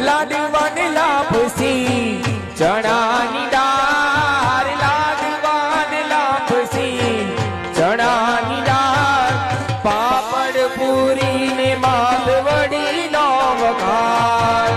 લાડવાને લાપસી ચણાની દાળ, લાડવાને લાપસી ચણાની દાળ, પાપડ પૂરી ને માધવડી નો વઘાર.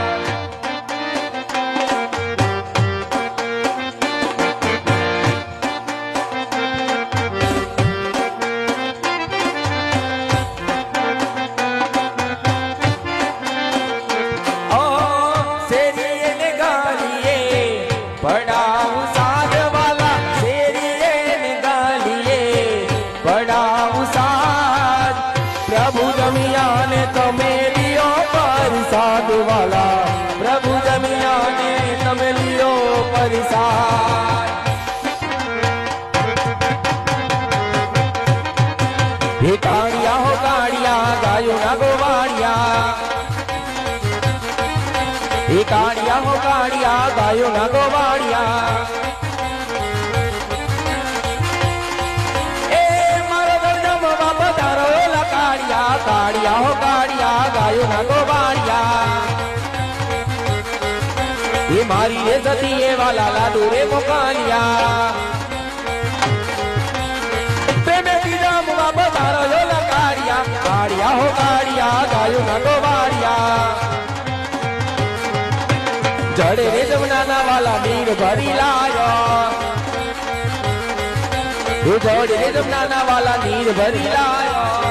प्रभु जमिया ने તમે લિયો પરસાદ વાલા, પ્રભુ જમિયા ને તમે લિયો પરસાદ. હે કાળિયા હો કાળિયા ગાયો ના ગોવાળિયા, હે કાળિયા હો કાળિયા ગાયો ના ગોવાળિયા. કાળિયા હો કાળિયા ગાયો ના ગોવાળિયા, એ મારી રે સતી એ વાલા લાડુ રે મોકાલિયા. પ્રેમે પીડા મુવા બતારો યો કાળિયા, કાળિયા હો કાળિયા ગાયો ના ગોવાળિયા. જડે રે જમનાના વાલા નીર ભરી લાયો, જડે રે જમનાના વાલા નીર ભરી લાયો.